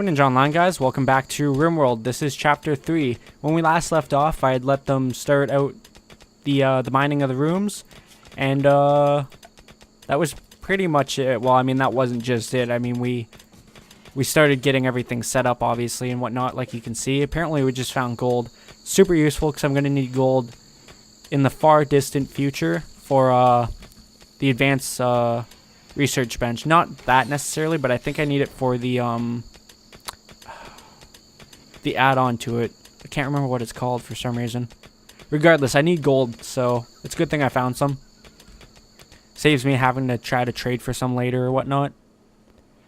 Ninja Online, guys. Welcome back to RimWorld. This is Chapter 3. When we last left off, I had let them start out the mining of the rooms, and that was pretty much it. Well, I mean, that wasn't just it. I mean, we started getting everything set up, obviously, and whatnot, like you can see. Apparently, we just found gold. Super useful, because I'm going to need gold in the far distant future for the advanced research bench. Not that necessarily, but I think I need it for the add-on to it. I can't remember what it's called for some reason. Regardless, I need gold, so it's a good thing I found some. Saves me having to try to trade for some later or whatnot.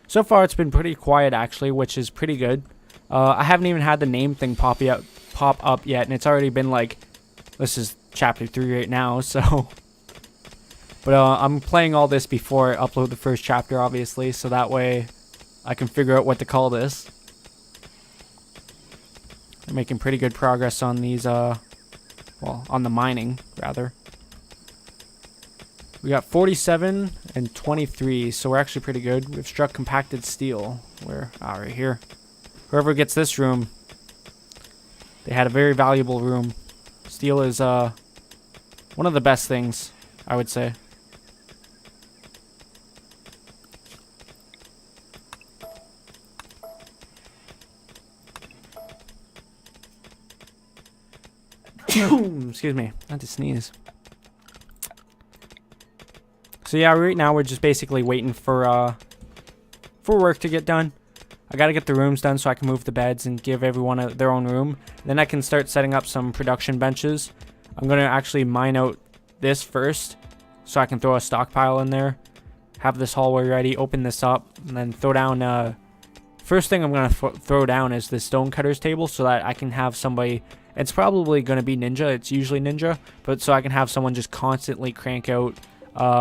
So far, it's been pretty quiet, actually, which is pretty good. I haven't even had the name thing pop up yet, and it's already been like, this is Chapter 3 right now, so... But I'm playing all this before I upload the first chapter, obviously, so that way I can figure out what to call this. I'm making pretty good progress on these, well, on the mining, rather. We got 47 and 23, so we're actually pretty good. We've struck compacted steel. Where? Ah, right here. Whoever gets this room, they had a very valuable room. Steel is, one of the best things, I would say. Excuse me, not to sneeze. So yeah, right now we're just basically waiting for work to get done. I gotta get the rooms done so I can move the beds and give everyone their own room. Then I can start setting up some production benches. I'm gonna actually mine out this first, so I can throw a stockpile in there. Have this hallway ready, open this up, and then throw down. First thing I'm gonna throw down is the stone cutter's table, so that I can have somebody. It's probably going to be Ninja. It's usually Ninja. But so I can have someone just constantly crank out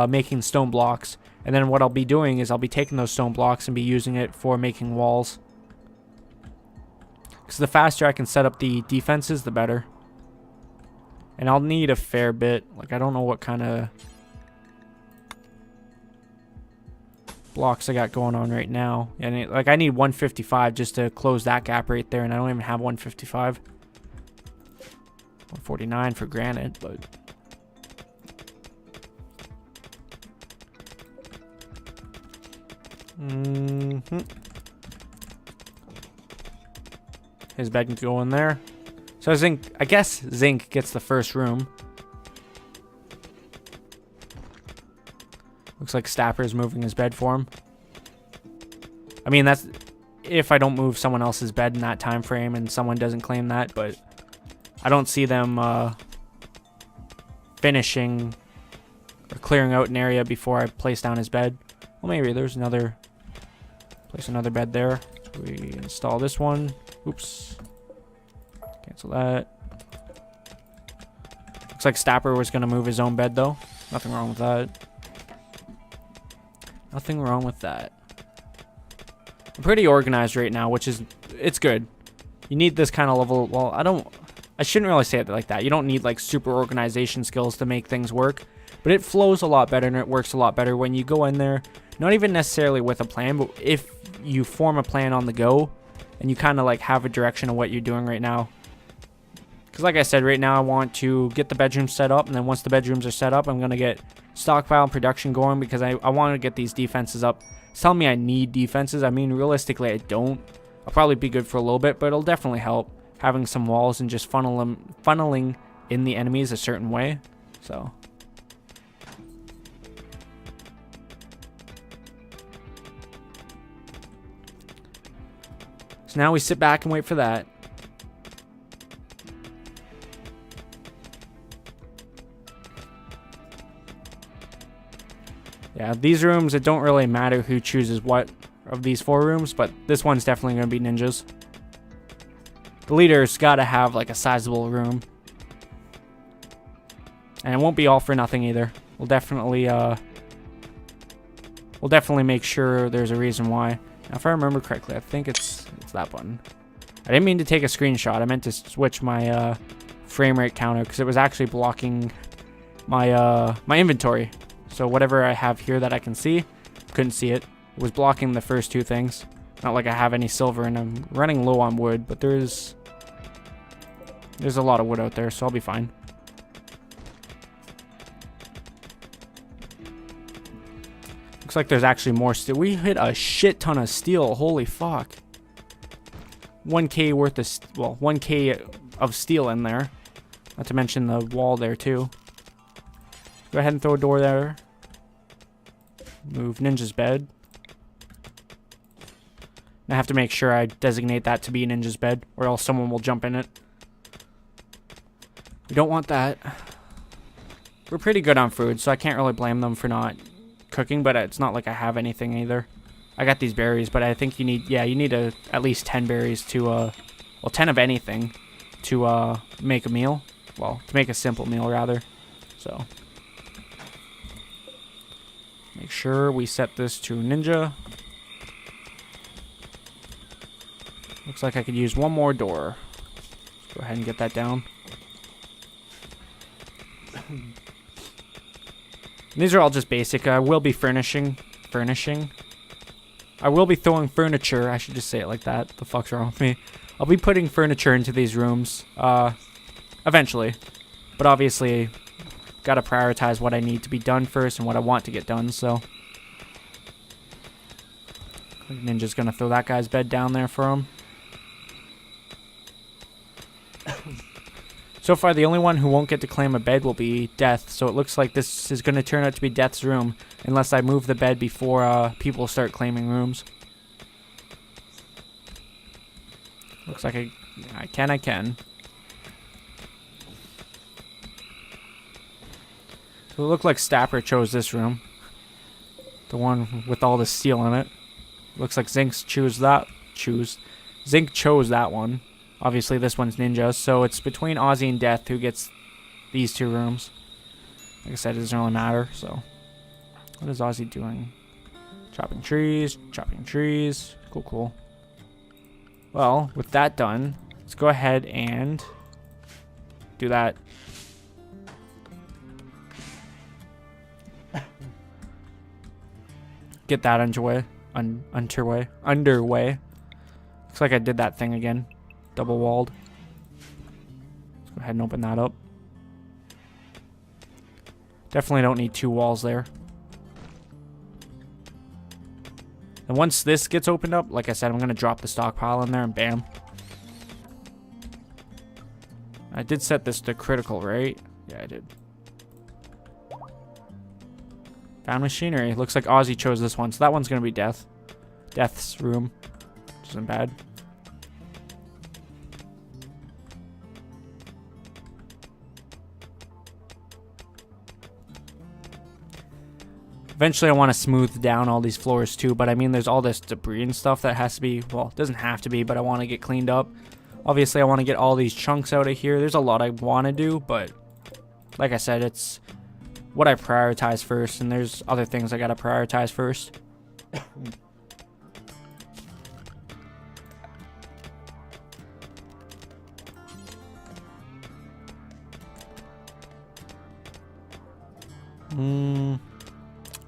making stone blocks. And then what I'll be doing is I'll be taking those stone blocks and be using it for making walls. Because the faster I can set up the defenses, the better. And I'll need a fair bit. Like, I don't know what kind of blocks I got going on right now. And like, I need 155 just to close that gap right there. And I don't even have 155. 149 for granite, but his bed can go in there. So I guess Zinc gets the first room. Looks like Stapper's moving his bed for him. I mean, that's if I don't move someone else's bed in that time frame and someone doesn't claim that, but I don't see them finishing or clearing out an area before I place down his bed. Well, maybe there's another. Place another bed there. So we install this one. Oops. Cancel that. Looks like Stapper was going to move his own bed, though. Nothing wrong with that. Nothing wrong with that. I'm pretty organized right now, which is... It's good. You need this kind of level... Well, I shouldn't really say it like that. You don't need like super organization skills to make things work, but it flows a lot better and it works a lot better when you go in there, not even necessarily with a plan, but if you form a plan on the go and you kind of like have a direction of what you're doing right now. Because like I said, right now I want to get the bedrooms set up, and then once the bedrooms are set up, I'm going to get stockpile and production going because I want to get these defenses up. It's telling me I need defenses. I mean, realistically, I don't. I'll probably be good for a little bit, but it'll definitely help. Having some walls and just funneling in the enemies a certain way. So now we sit back and wait for that. Yeah, these rooms, it don't really matter who chooses what of these 4 rooms, but this one's definitely going to be Ninjas. The leader's got to have like a sizable room. And it won't be all for nothing either. We'll definitely make sure there's a reason why. Now, if I remember correctly, I think it's that button. I didn't mean to take a screenshot. I meant to switch my frame rate counter because it was actually blocking my my inventory. So whatever I have here that I can see, couldn't see it. It was blocking the first 2 things. Not like I have any silver, and I'm running low on wood, but there's a lot of wood out there, so I'll be fine. Looks like there's actually more steel. We hit a shit ton of steel. Holy fuck. 1k worth of, well, 1k of steel in there. Not to mention the wall there too. Go ahead and throw a door there. Move Ninja's bed. I have to make sure I designate that to be Ninja's bed, or else someone will jump in it. We don't want that. We're pretty good on food, so I can't really blame them for not cooking, but it's not like I have anything either. I got these berries, but I think you need, yeah, you need at least 10 berries to, well, 10 of anything to make a meal. Well, to make a simple meal, rather. So, make sure we set this to Ninja. Looks like I could use one more door. Go ahead and get that down. These are all just basic. I will be furnishing. I will be throwing furniture. I should just say it like that. The fuck's wrong with me? I'll be putting furniture into these rooms. Eventually. But obviously, gotta prioritize what I need to be done first and what I want to get done, so. Ninja's gonna throw that guy's bed down there for him. So far, the only one who won't get to claim a bed will be Death, so it looks like this is going to turn out to be Death's room, unless I move the bed before people start claiming rooms. Looks like I can. So it looked like Stapper chose this room. The one with all the steel in it. Looks like Zinc chose that one. Obviously, this one's Ninja, so it's between Ozzy and Death who gets these two rooms. Like I said, it doesn't really matter, so. What is Ozzy doing? Chopping trees. Cool. Well, with that done, let's go ahead and do that. Get that underway. Looks like I did that thing again. Double walled. Let's go ahead and open that up. Definitely don't need two walls there. And once this gets opened up, like I said, I'm going to drop the stockpile in there and bam. I did set this to critical, right? Yeah, I did. Found machinery. Looks like Ozzy chose this one, so that one's going to be Death. Death's room. Which isn't bad. Eventually, I want to smooth down all these floors too, but I mean, there's all this debris and stuff that has to be, well, it doesn't have to be, but I want to get cleaned up. Obviously, I want to get all these chunks out of here. There's a lot I want to do, but like I said, it's what I prioritize first, and there's other things I got to prioritize first.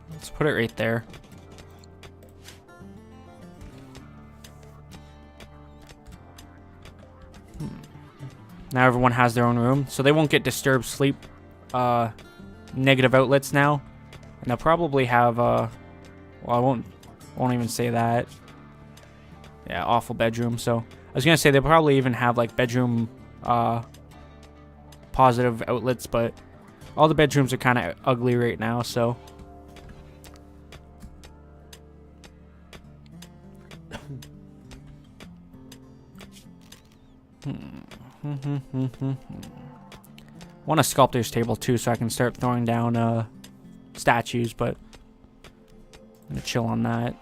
Let's put it right there. Now everyone has their own room, so they won't get disturbed sleep negative outlets now. And they'll probably have well, I won't even say that. Yeah, awful bedroom. So I was gonna say they'll probably even have like bedroom positive outlets, but all the bedrooms are kind of ugly right now, so. Want a sculptor's table too, so I can start throwing down statues, but I'm gonna chill on that.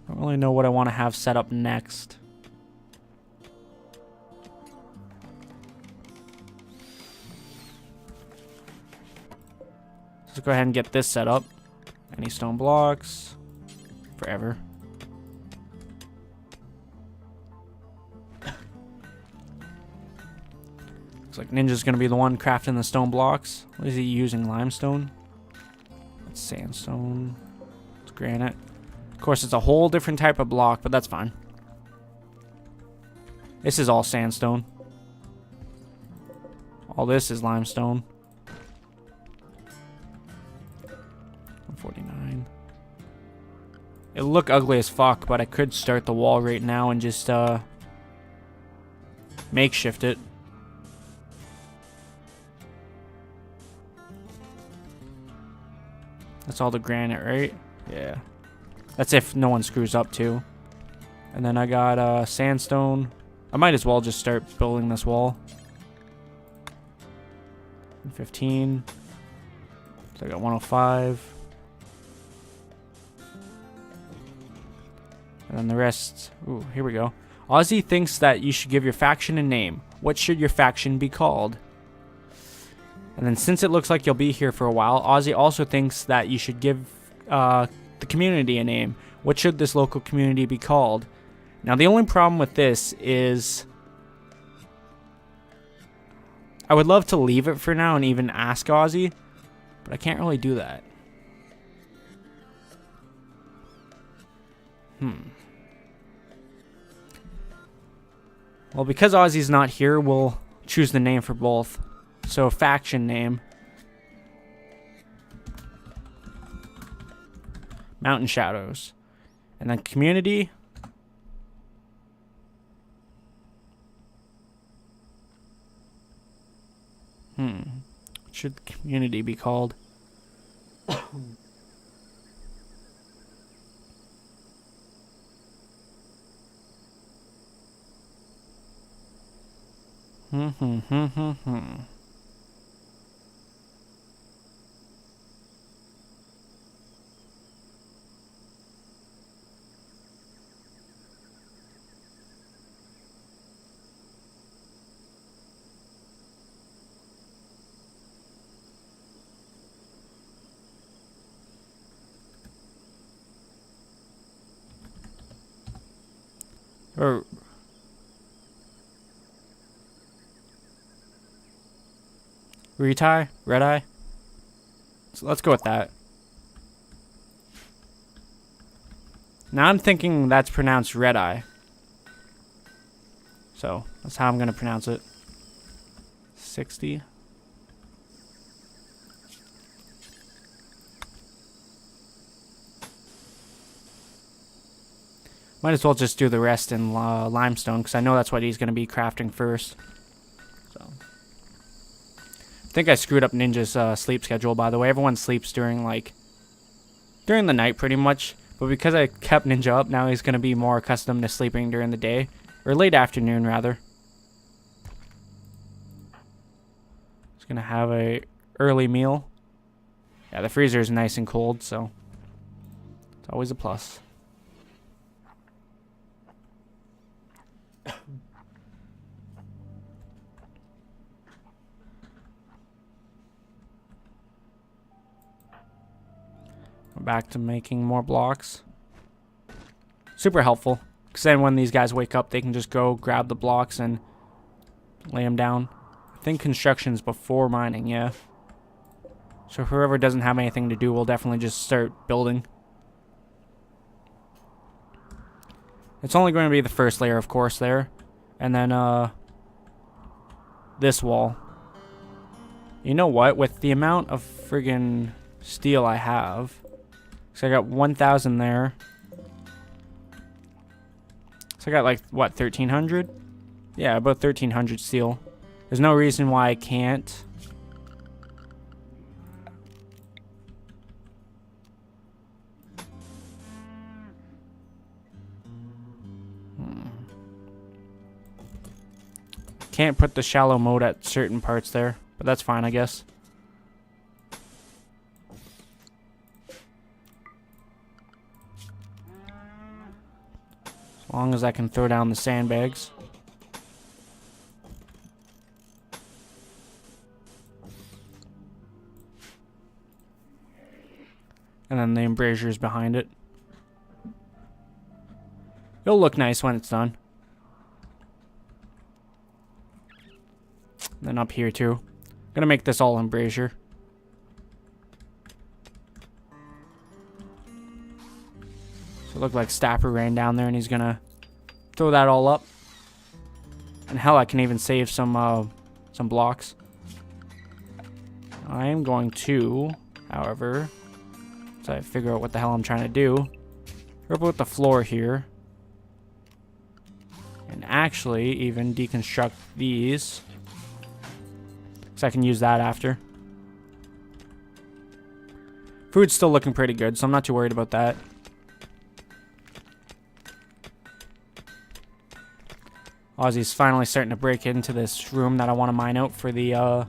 I don't really know what I want to have set up next. Let's go ahead and get this set up. Any stone blocks? Forever. Looks like Ninja's gonna be the one crafting the stone blocks. What is he using? Limestone? That's sandstone. It's granite. Of course, it's a whole different type of block, but that's fine. This is all sandstone. All this is limestone. 149. It'll look ugly as fuck, but I could start the wall right now and just makeshift it. That's all the granite, right? Yeah. That's if no one screws up too. And then I got sandstone. I might as well just start building this wall. 15. So I got 105. And then the rest. Ooh, here we go. Ozzy thinks that you should give your faction a name. What should your faction be called? And then since it looks like you'll be here for a while, Ozzy also thinks that you should give the community a name. What should this local community be called? Now the only problem with this is I would love to leave it for now and even ask Ozzy, but I can't really do that. Well, because Ozzy's not here, we'll choose the name for both. So, faction name. Mountain Shadows. And then community. What should the community be called? Or Reti? So let's go with that. Now I'm thinking that's pronounced Reti. So that's how I'm going to pronounce it. 60. Might as well just do the rest in limestone, because I know that's what he's going to be crafting first. So, I think I screwed up Ninja's sleep schedule, by the way. Everyone sleeps during the night, pretty much. But because I kept Ninja up, now he's going to be more accustomed to sleeping during the day. Or late afternoon, rather. He's going to have a early meal. Yeah, the freezer is nice and cold, so it's always a plus. Back to making more blocks. Super helpful, because then when these guys wake up, they can just go grab the blocks and lay them down. I think construction's before mining, yeah. So whoever doesn't have anything to do will definitely just start building. It's only going to be the first layer, of course, there. And then, this wall. You know what? With the amount of friggin' steel I have... So I got 1,000 there. So I got like, what, 1,300? Yeah, about 1,300 steel. There's no reason why I can't. Can't put the shallow mode at certain parts there, but that's fine, I guess. As long as I can throw down the sandbags. And then the embrasures behind it. It'll look nice when it's done. And then up here too. I'm gonna make this all embrasure. So it looked like Stapper ran down there and he's gonna throw that all up. And hell, I can even save some blocks. I am going to, however, so I figure out what the hell I'm trying to do, rip out the floor here. And actually even deconstruct these. So I can use that after. Food's still looking pretty good, so I'm not too worried about that. Ozzy's finally starting to break into this room that I want to mine out for the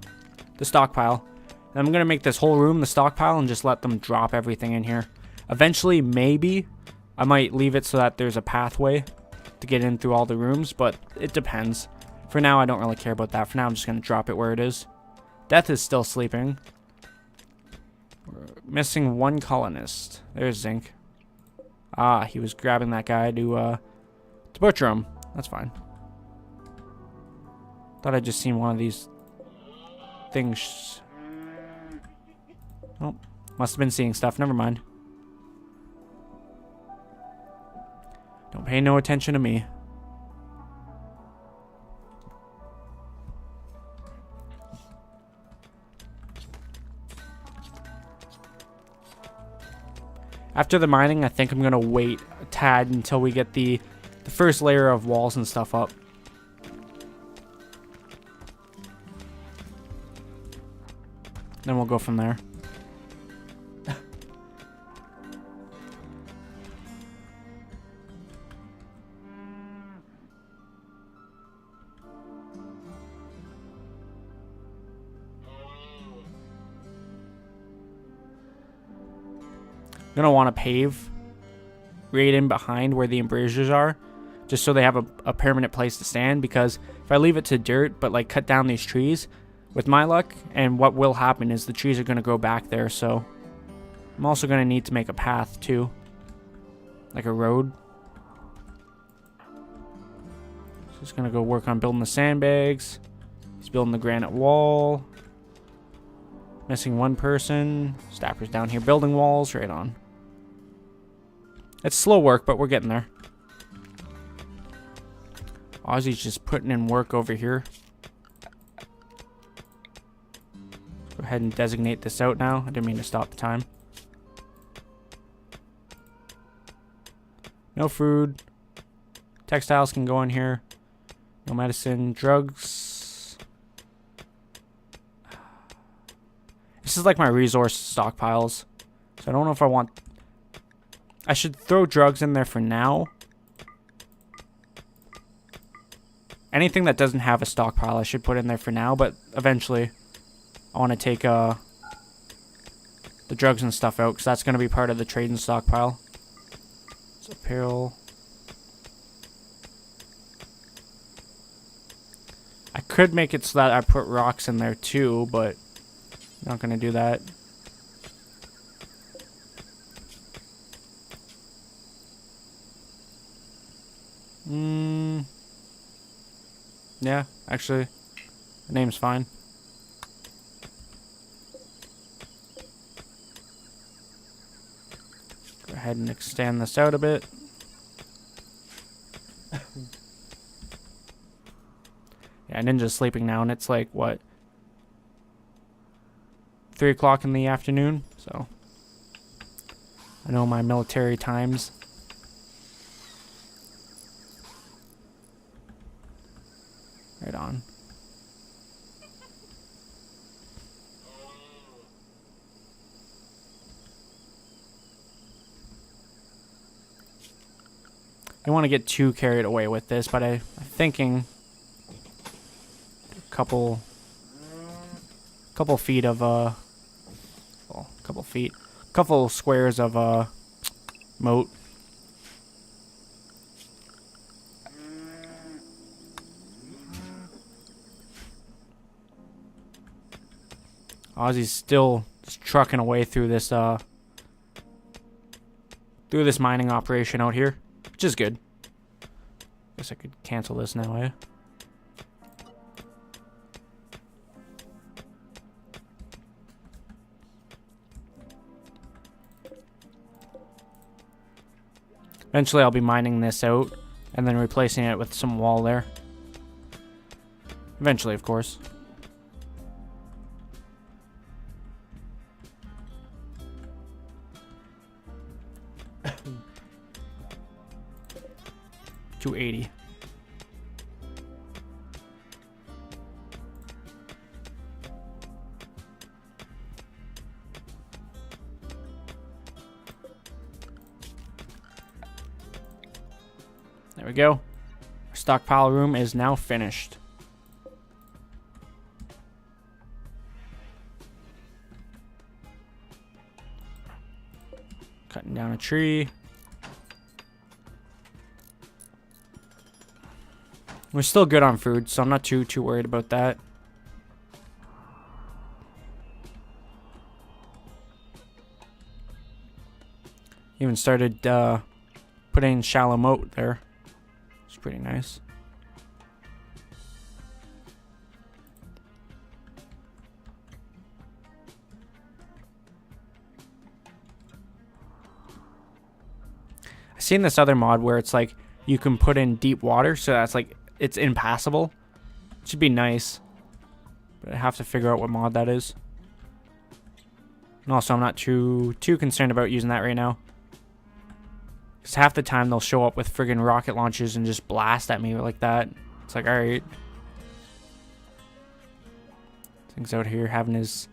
stockpile. And I'm going to make this whole room the stockpile and just let them drop everything in here. Eventually, maybe, I might leave it so that there's a pathway to get in through all the rooms, but it depends. For now, I don't really care about that. For now, I'm just going to drop it where it is. Death is still sleeping. We're missing one colonist. There's Zinc. Ah, he was grabbing that guy to butcher him. That's fine. Thought I'd just seen one of these things. Oh, must have been seeing stuff. Never mind. Don't pay no attention to me. After the mining, I think I'm going to wait a tad until we get the first layer of walls and stuff up. Then we'll go from there. I'm going to want to pave right in behind where the embrasures are, just so they have a permanent place to stand, because if I leave it to dirt but like cut down these trees, with my luck, and what will happen is the trees are going to grow back there, so I'm also going to need to make a path too, like a road. So just going to go work on building the sandbags. He's building the granite wall. Missing one person. Stapper's down here building walls. Right on. It's slow work, but we're getting there. Ozzy's just putting in work over here. Go ahead and designate this out now. I didn't mean to stop the time. No food. Textiles can go in here. No medicine. Drugs. This is like my resource stockpiles. So I don't know if I want... I should throw drugs in there for now. Anything that doesn't have a stockpile I should put in there for now, but eventually I want to take the drugs and stuff out, because that's going to be part of the trading stockpile. So apparel. I could make it so that I put rocks in there too, but I'm not going to do that. Yeah, actually, the name's fine. Go ahead and extend this out a bit. Yeah, Ninja's sleeping now, and it's like, what? 3 o'clock in the afternoon, so I know my military times. Right on. I don't want to get too carried away with this, but I'm thinking a couple feet of well, couple squares of moat. Ozzy's still just trucking away through this mining operation out here, which is good. Guess I could cancel this now, eh? Eventually I'll be mining this out and then replacing it with some wall there. Eventually, of course. $280. There we go. Our stockpile room is now finished. Cutting down a tree. We're still good on food, so I'm not too worried about that. Even started putting shallow moat there. It's pretty nice. I've seen this other mod where it's like you can put in deep water, so that's like it's impassable. It should be nice, but I have to figure out what mod that is. And also, I'm not too concerned about using that right now, because half the time they'll show up with friggin' rocket launchers and just blast at me like that. It's like, all right. Thing's out here having his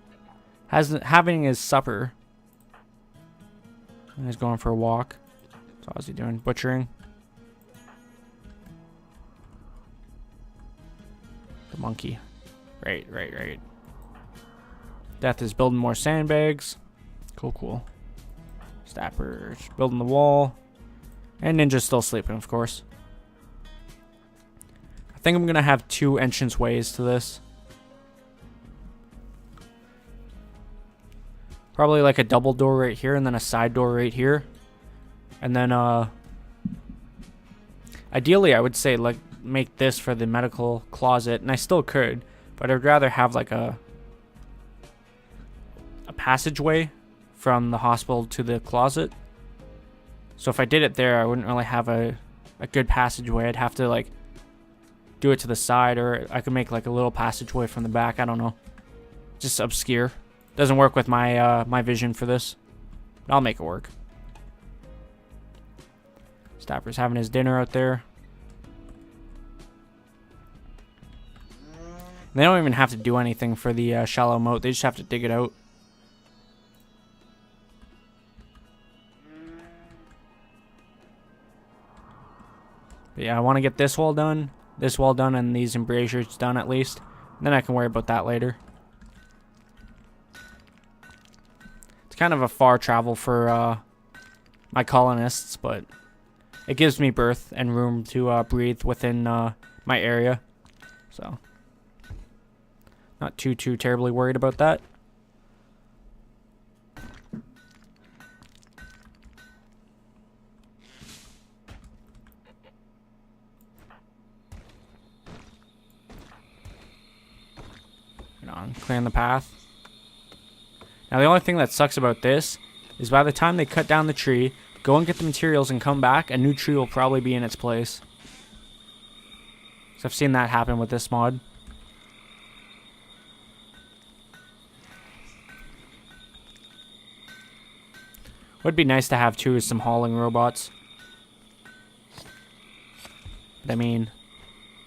supper. And he's going for a walk. So how's he doing? Butchering. The monkey. Right. Death is building more sandbags. Cool. Stapper's building the wall. And Ninja's still sleeping, of course. I think I'm going to have 2 entrance ways to this. Probably like a double door right here and then a side door right here. And then, ideally, I would say, like, make this for the medical closet. And I still could, but I'd rather have, like, a passageway from the hospital to the closet. So if I did it there, I wouldn't really have a good passageway. I'd have to, like, do it to the side, or I could make, like, a little passageway from the back. I don't know. Just obscure. Doesn't work with my my vision for this. But I'll make it work. Stapper's having his dinner out there. They don't even have to do anything for the shallow moat. They just have to dig it out. But yeah, I want to get this wall done, and these embrasures done at least. And then I can worry about that later. It's kind of a far travel for my colonists, but it gives me berth and room to breathe within my area. So, not too terribly worried about that. Clearing the path. Now the only thing that sucks about this is by the time they cut down the tree, go and get the materials and come back, a new tree will probably be in its place. So I've seen that happen with this mod. Would be nice to have too is some hauling robots. But I mean,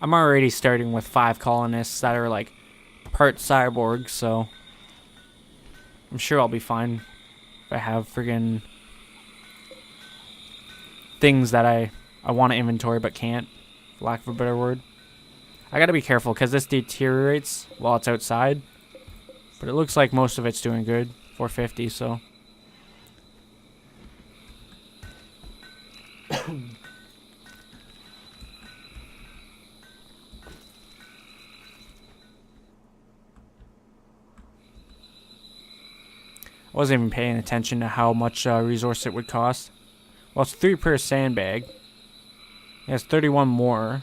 I'm already starting with 5 colonists that are like part cyborg, so I'm sure I'll be fine if I have friggin' things that I want to inventory but can't, for lack of a better word. I gotta be careful because this deteriorates while it's outside, but it looks like most of it's doing good. 450, so I wasn't even paying attention to how much resource it would cost. Well, it's 3 per sandbag. It has 31 more.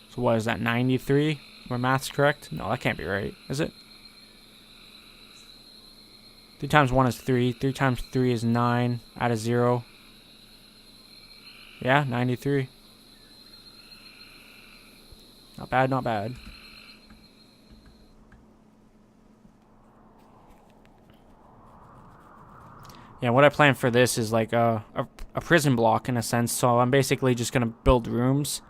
So what is that, 93? My math's correct? No, that can't be right, is it? 3 times 1 is 3. 3 times 3 is 9. Add a 0. Yeah, 93. Not bad, not bad. Yeah, what I plan for this is like a prison block in a sense. So I'm basically just going to build rooms.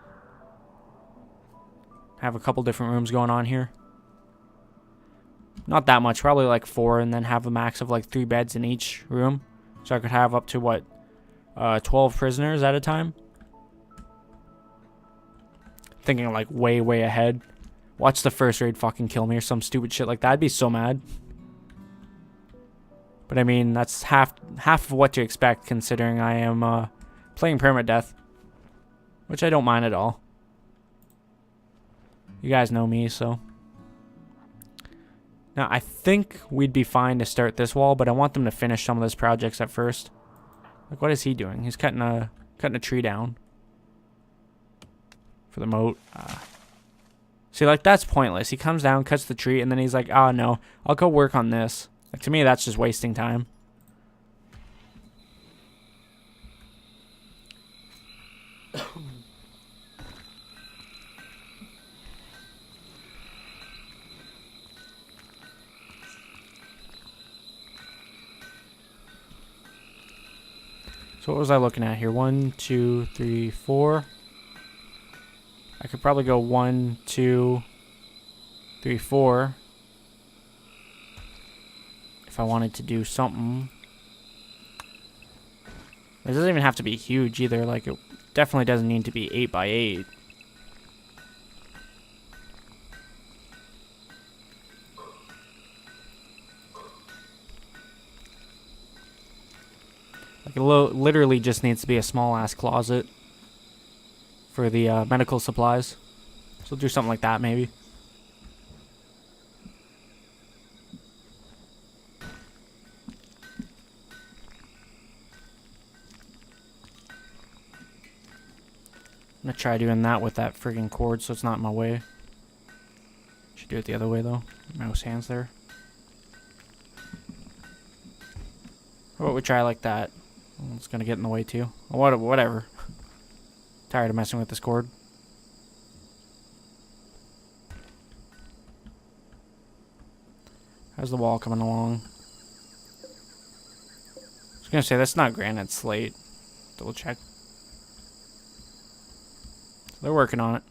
Have a couple different rooms going on here. Not that much, probably like 4, and then have a max of like 3 beds in each room. So I could have up to what, 12 prisoners at a time. Thinking like way, way ahead. Watch the first raid fucking kill me or some stupid shit like that. I'd be so mad. But I mean, that's half of what to expect considering I am playing permadeath. Which I don't mind at all. You guys know me, so. Now, I think we'd be fine to start this wall, but I want them to finish some of those projects at first. Like, what is he doing? He's cutting a tree down. For the moat. See, like, that's pointless. He comes down, cuts the tree, and then he's like, oh, no, I'll go work on this. Like, to me, that's just wasting time. So what was I looking at here? 1, 2, 3, 4. I could probably go 1, 2, 3, 4. If I wanted to do something. It doesn't even have to be huge either. Like, it definitely doesn't need to be 8 by 8. Like, it literally just needs to be a small-ass closet for the medical supplies. So we'll do something like that, maybe. I'm gonna try doing that with that friggin' cord so it's not in my way. Should do it the other way though. Mouse hands there. How about we try like that? It's gonna get in the way too. Whatever. Tired of messing with this cord. How's the wall coming along? I was gonna say that's not granite slate. Double check. They're working on it.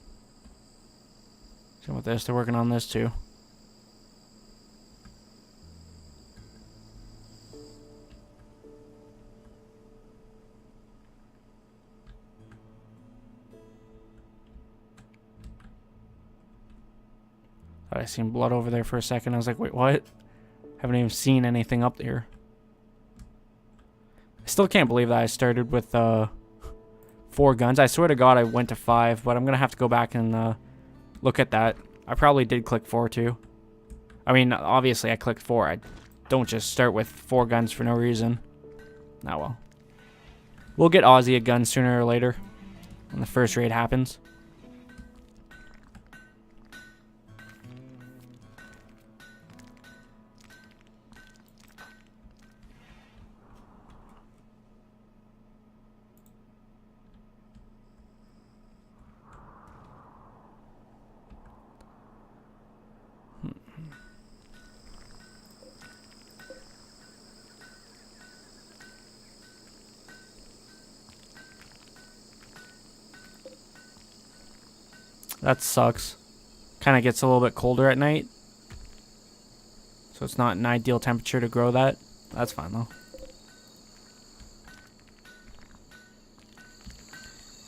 Same with this, they're working on this too. Thought I seen blood over there for a second. I was like, wait, what? Haven't even seen anything up there. I still can't believe that I started with 4 guns. I swear to God I went to 5, but I'm going to have to go back and look at that. I probably did click 4 too. I mean, obviously I clicked 4. I don't just start with 4 guns for no reason. Oh well. We'll get Ozzy a gun sooner or later when the first raid happens. That sucks. Kind of gets a little bit colder at night. So it's not an ideal temperature to grow that. That's fine though.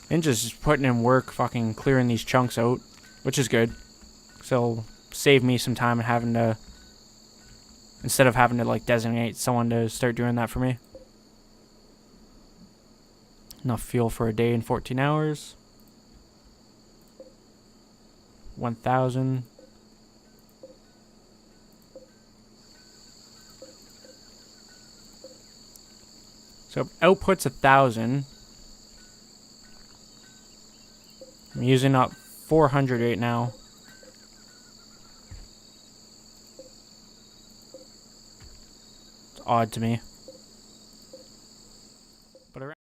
Ninja's just putting in work fucking clearing these chunks out. Which is good. So it'll save me some time and having to... Instead of having to like designate someone to start doing that for me. Enough fuel for a day in 14 hours. 1,000. So output's 1,000. I'm using up 400 right now. It's odd to me. But